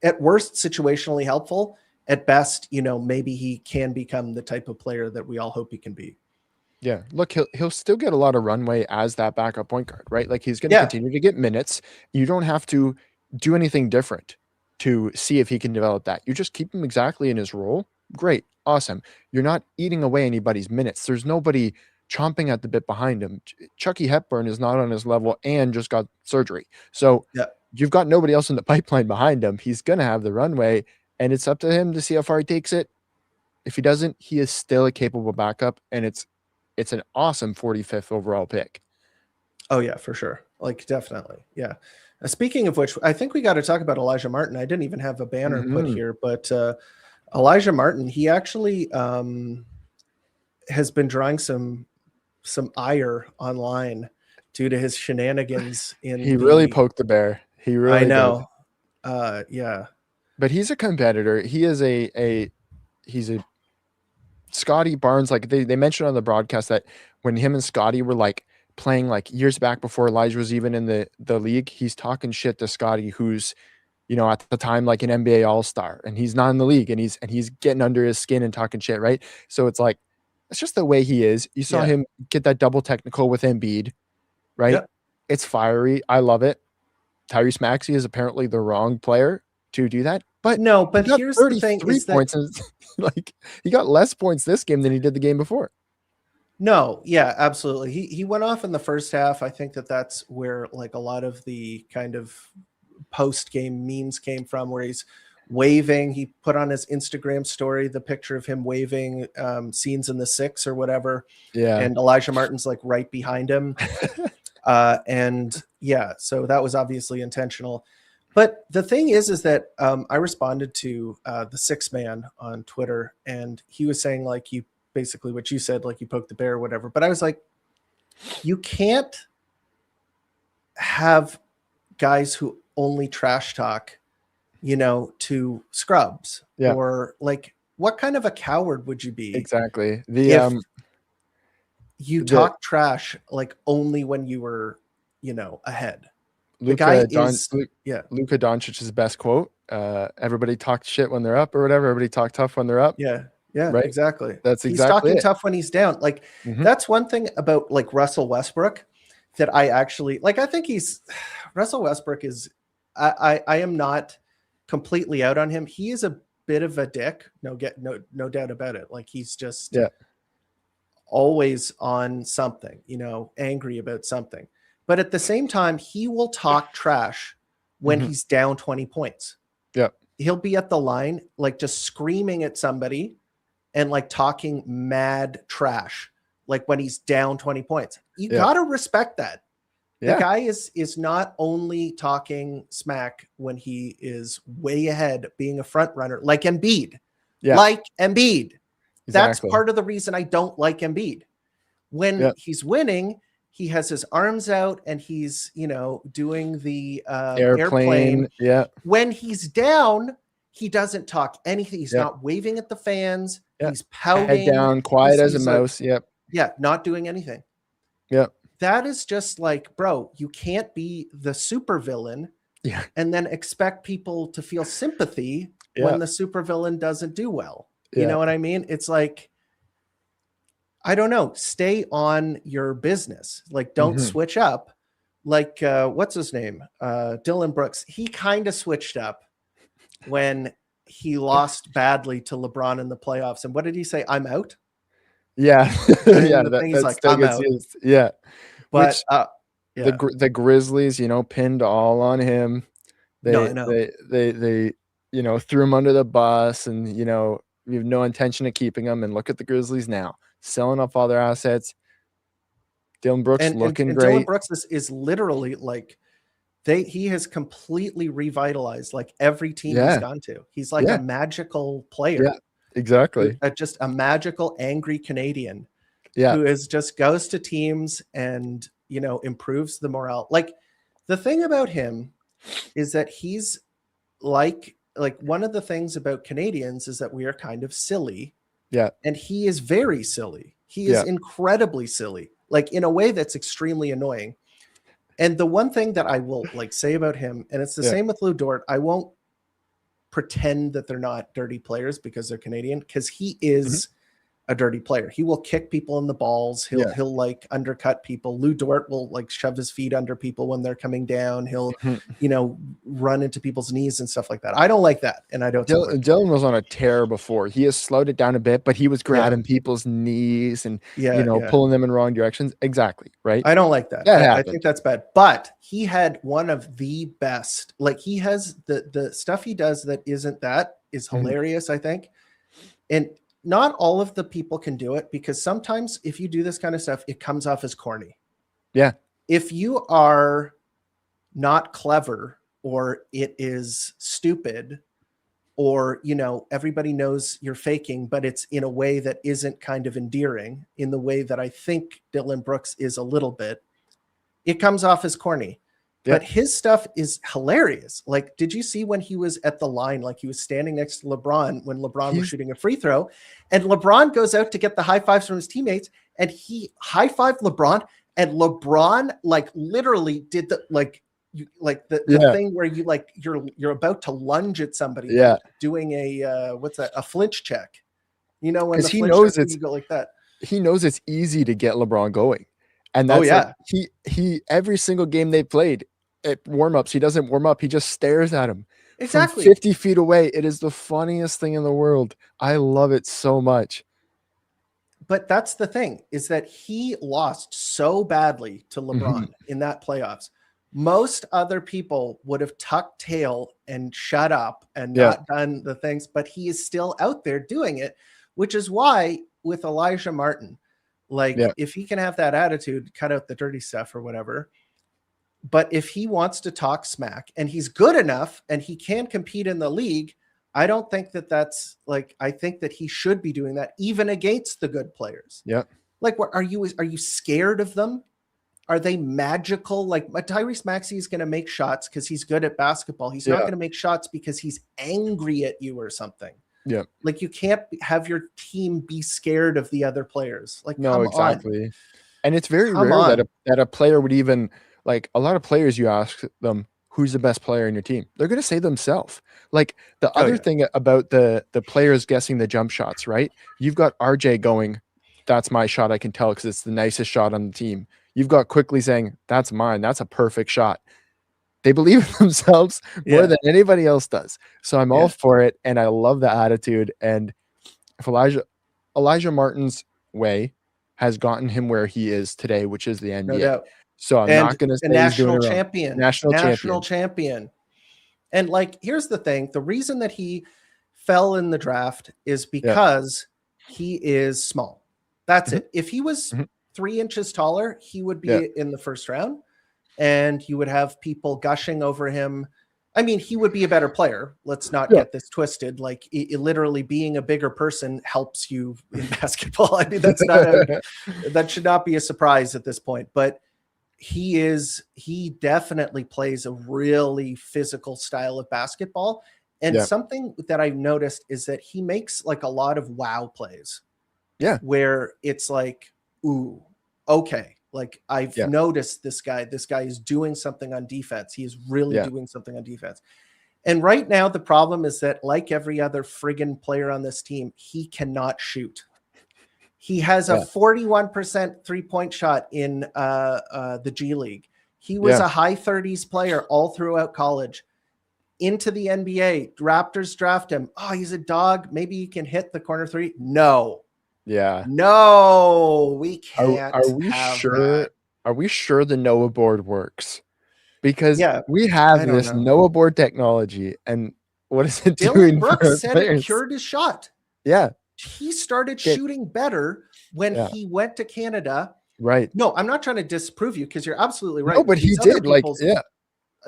at worst situationally helpful. At best, maybe he can become the type of player that we all hope he can be. Yeah, look, he'll still get a lot of runway as that backup point guard, right? Like he's going to continue to get minutes. You don't have to do anything different to see if he can develop that. You just keep him exactly in his role. Great, awesome. You're not eating away anybody's minutes. There's nobody chomping at the bit behind him. Chucky Hepburn is not on his level and just got surgery. So you've got nobody else in the pipeline behind him. He's going to have the runway, and it's up to him to see how far he takes it. If he doesn't, he is still a capable backup, and it's an awesome 45th overall pick. Oh, yeah, for sure. Like, definitely. Yeah. Speaking of which, I think we got to talk about Alijah Martin. I didn't even have a banner put here, but Alijah Martin, he actually has been drawing some ire online due to his shenanigans. He really poked the bear. He really I know. Yeah. But he's a competitor. He is he's a Scotty Barnes. Like they mentioned on the broadcast that when him and Scotty were like playing like years back before Alijah was even in the league, he's talking shit to Scotty, who's, at the time like an NBA all-star, and he's not in the league, and he's getting under his skin and talking shit, right? So it's like It's just the way he is. You saw him get that double technical with Embiid, right? Yep. It's fiery. I love it. Tyrese Maxey is apparently the wrong player to do that. But no, but he got here's the thing: 33 is points, that and like he got less points this game than he did the game before. no, yeah, absolutely. He went off in the first half. I think that's where like a lot of the kind of post game memes came from, where he's waving. He put on his Instagram story the picture of him waving, scenes in the six or whatever. Yeah, and Elijah Martin's like right behind him. And yeah, so that was obviously intentional. But the thing is that I responded to the six man on Twitter, and he was saying like you basically what you said, like you poked the bear or whatever. But I was like, you can't have guys who only trash talk, to scrubs, or like, what kind of a coward would you be? Exactly. If you talk trash like only when you were, ahead. Luka Doncic's best quote. Everybody talks shit when they're up or whatever. Everybody talk tough when they're up. Yeah, right? Exactly. That's he's exactly talking it. tough when he's down. Like that's one thing about like Russell Westbrook that I actually like. I think Russell Westbrook is. I am not completely out on him. He is a bit of a dick. No doubt about it. Like he's just always on something, angry about something. But at the same time, he will talk trash when he's down 20 points. Yeah. He'll be at the line, like just screaming at somebody and like talking mad trash, like when he's down 20 points. You got to respect that. The guy is not only talking smack when he is way ahead, being a front runner, like Embiid. Yeah. Like Embiid. Exactly. That's part of the reason I don't like Embiid. When he's winning, he has his arms out and he's, doing the airplane. Yeah. When he's down, he doesn't talk anything. He's not waving at the fans. He's pouting. Head down, quiet as a mouse. Not doing anything. Yep. That is just like, bro, you can't be the supervillain and then expect people to feel sympathy when the supervillain doesn't do well. You know what I mean? It's like, I don't know, stay on your business. Like, don't switch up. Like, what's his name? Dillon Brooks. He kind of switched up when he lost badly to LeBron in the playoffs. And what did he say? I'm out. Yeah. He's like, I'm out. Used. Yeah. But the Grizzlies, pinned all on him. They threw him under the bus, and we have no intention of keeping him. And look at the Grizzlies now, selling off all their assets. Dillon Brooks looking great. Dillon Brooks is literally like he has completely revitalized like every team he's gone to. He's like a magical player. Yeah, exactly. Just a magical angry Canadian. Who is just goes to teams and improves the morale. Like the thing about him is that he's like one of the things about Canadians is that we are kind of silly. Yeah. And he is very silly. He is incredibly silly, like in a way that's extremely annoying. And the one thing that I will like say about him, and it's the same with Lou Dort, I won't pretend that they're not dirty players because they're Canadian, because he is a dirty player. He will kick people in the balls. He'll like undercut people. Lou Dort will like shove his feet under people when they're coming down. He'll, run into people's knees and stuff like that. I don't like that. And I don't. Dillon was on a tear before. He has slowed it down a bit, but he was grabbing people's knees and, pulling them in wrong directions. Exactly. Right. I don't like that. I think that's bad, but he had one of the best, like he has the stuff he does that is hilarious. I think. And not all of the people can do it, because sometimes if you do this kind of stuff, it comes off as corny. Yeah. If you are not clever, or it is stupid, or, everybody knows you're faking, but it's in a way that isn't kind of endearing, in the way that I think Dillon Brooks is a little bit, it comes off as corny. Yeah. But his stuff is hilarious. Like, did you see when he was at the line, like he was standing next to LeBron when LeBron was shooting a free throw, and LeBron goes out to get the high fives from his teammates, and he high-fived LeBron, and LeBron like literally did the thing where you like you're about to lunge at somebody, doing a what's that, a flinch check, when he knows it's, you go like that. he knows it's easy to get LeBron going. And Oh, that's yeah. like he every single game they played at warm-ups, he doesn't warm up, he just stares at him from Exactly. 50 feet away. It is the funniest thing in the world. I love it so much. But that's the thing, is that he lost so badly to LeBron in that playoffs. Most other people would have tucked tail and shut up and not done the things, but he is still out there doing it, which is why with Alijah Martin, like if he can have that attitude, cut out the dirty stuff or whatever. But if he wants to talk smack and he's good enough and he can compete in the league, I don't think that that's like, I think that he should be doing that even against the good players. Yeah. Like, what are you scared of them? Are they magical? Like Tyrese Maxey is going to make shots because he's good at basketball. He's not going to make shots because he's angry at you or something. Yeah. Like you can't have your team be scared of the other players. Like, no, come exactly. on. And it's very rare that a player would even, like, a lot of players, you ask them, who's the best player in your team? They're going to say themselves. Like the other thing about the players guessing the jump shots, right? You've got RJ going, that's my shot. I can tell because it's the nicest shot on the team. You've got Quickley saying, that's mine. That's a perfect shot. They believe in themselves more than anybody else does. So I'm all for it. And I love the attitude. And if Elijah Martin's way has gotten him where he is today, which is the NBA. No doubt. So I'm not going to say national champion. National champion. And like, here's the thing. The reason that he fell in the draft is because he is small. That's it. If he was 3 inches taller, he would be in the first round and you would have people gushing over him. I mean, he would be a better player. Let's not get this twisted. Like literally being a bigger person helps you in basketball. I mean, that's not that should not be a surprise at this point, but he definitely plays a really physical style of basketball. And something that I've noticed is that he makes like a lot of wow plays. Yeah. Where it's like, ooh, okay. Like I've noticed this guy is doing something on defense. He is really doing something on defense. And right now, the problem is that like every other friggin' player on this team, he cannot shoot. He has a 41% 3-point shot in the G League. He was a high 30s player all throughout college. Into the NBA, Raptors draft him. Oh, he's a dog. Maybe he can hit the corner three. No. Yeah. No, we can't. Are we sure? That. Are we sure the Noah board works? Because we have this Noah board technology, and what is it doing? Brooks said it cured his shot. Yeah. He started shooting better when he went to Canada. Right. No, I'm not trying to disprove you because you're absolutely right. No, but he did. Like,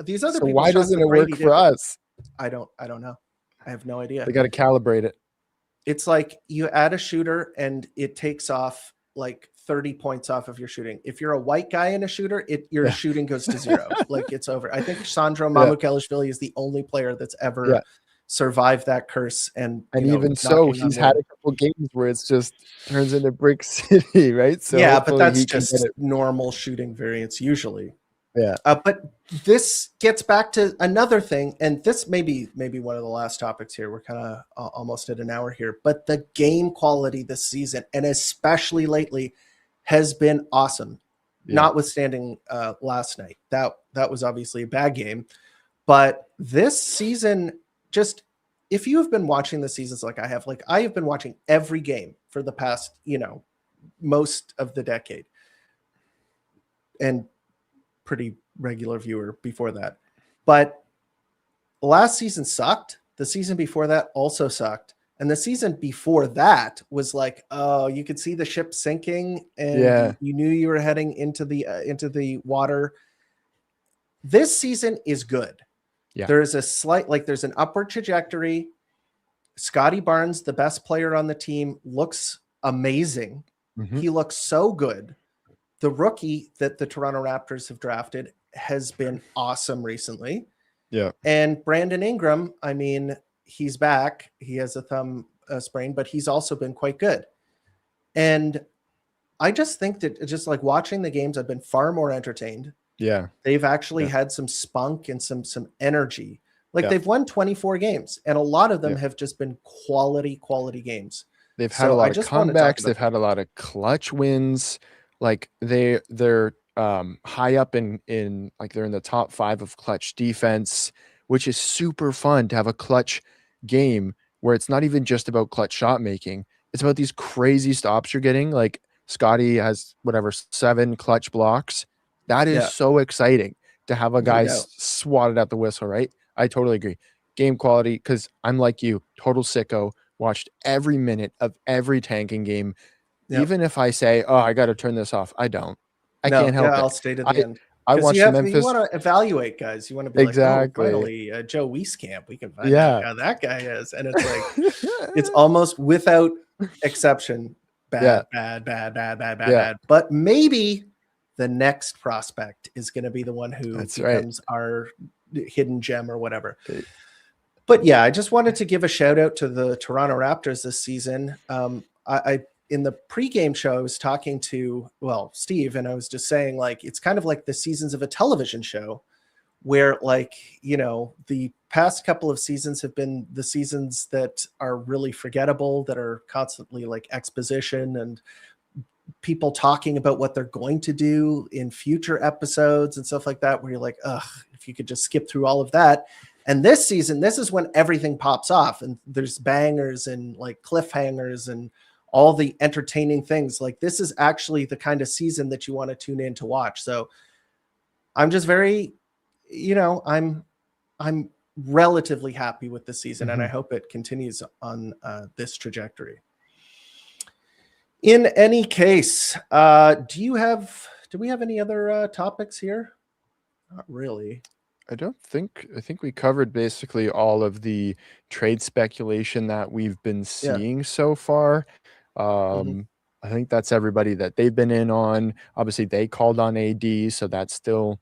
these other so people. Why doesn't it work for us? I don't know. I have no idea. They got to calibrate it. It's like you add a shooter and it takes off like 30 points off of your shooting. If you're a white guy and a shooter, your shooting goes to 0. Like it's over. I think Sandro Mamukelashvili is the only player that's ever survived that curse. And even so, he's had a couple games where it's just turns into Brick City, right? So but that's just normal shooting variance usually. Yeah. But this gets back to another thing, and this may be one of the last topics here. We're kind of almost at an hour here, but the game quality this season, and especially lately, has been awesome. Notwithstanding last night, that was obviously a bad game, but this season, just if you have been watching the seasons like I have been watching every game for the past, most of the decade, and pretty regular viewer before that. But last season sucked. The season before that also sucked. And the season before that was like, oh, you could see the ship sinking and you knew you were heading into the water. This season is good. Yeah. There is a slight, there's an upward trajectory. Scotty Barnes, the best player on the team, looks amazing. Mm-hmm. He looks so good. The rookie that the Toronto Raptors have drafted has been awesome recently. Yeah. And Brandon Ingram, I mean, he's back. He has a thumb sprain, but he's also been quite good. And I just think that just like watching the games, I've been far more entertained. Yeah. They've actually had some spunk and some energy. They've won 24 games, and a lot of them have just been quality games. They've had a So I lot of just want to talk comebacks. about They've had a lot of clutch wins. Like they're high up in like they're in the top 5 of clutch defense, which is super fun to have a clutch game where it's not even just about clutch shot making. It's about these crazy stops you're getting. Like Scotty has whatever 7 clutch blocks. That is Yeah, so exciting to have a no guy doubt. swatted at the whistle, right? I totally agree. Game quality, because I'm like you, total sicko. Watched every minute of every tanking game. Yep. Even if I say, "Oh, I got to turn this off," I don't. I No, can't yeah, help it. I'll stay to the I end I because watched the you Memphis want to evaluate guys. You want to be like, oh, exactly. finally, Joe Wieskamp. We can find out Yeah. how that guy is, and it's like it's almost without exception Yeah. bad. But maybe the next prospect is going to be the one who That's right. becomes our hidden gem or whatever. Okay. But yeah, I just wanted to give a shout out to the Toronto Raptors this season. I in the pregame show, I was talking to, Steve, and I was just saying, like, it's kind of like the seasons of a television show where, like, the past couple of seasons have been the seasons that are really forgettable, that are constantly like exposition and people talking about what they're going to do in future episodes and stuff like that, where you're like, ugh, if you could just skip through all of that. And this season, this is when everything pops off and there's bangers and like cliffhangers and all the entertaining things. Like, this is actually the kind of season that you want to tune in to watch. So I'm just very, I'm relatively happy with the season, and I hope it continues on this trajectory. In any case, do we have any other topics here? Not really. I think we covered basically all of the trade speculation that we've been seeing so far. I think that's everybody that they've been in on. Obviously, they called on AD, so that's still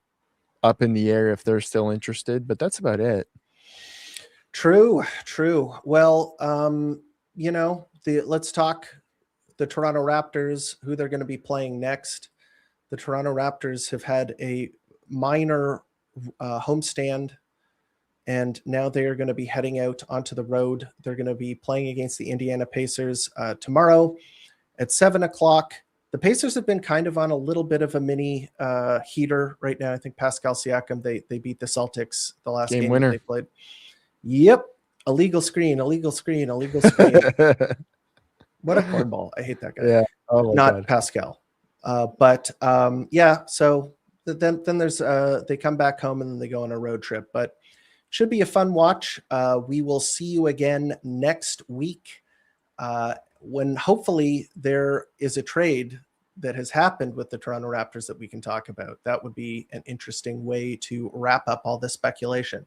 up in the air if they're still interested, but that's about it. True. Well, let's talk the Toronto Raptors, who they're going to be playing next. The Toronto Raptors have had a minor homestand, and now they are going to be heading out onto the road. They're going to be playing against the Indiana Pacers tomorrow at 7:00. The Pacers have been kind of on a little bit of a mini heater right now. I think Pascal Siakam, they beat the Celtics the last game winner. that they played. Yep. Illegal screen. What a cornball. I hate that guy. Yeah. Oh my Not God. Pascal. So then there's they come back home and then they go on a road trip, but should be a fun watch. We will see you again next week when hopefully there is a trade that has happened with the Toronto Raptors that we can talk about. That would be an interesting way to wrap up all this speculation.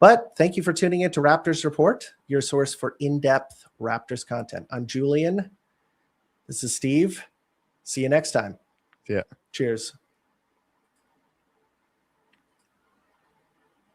But thank you for tuning in to Raptors Report, your source for in-depth Raptors content. I'm Julian. This is Steve. See you next time. Yeah. Cheers.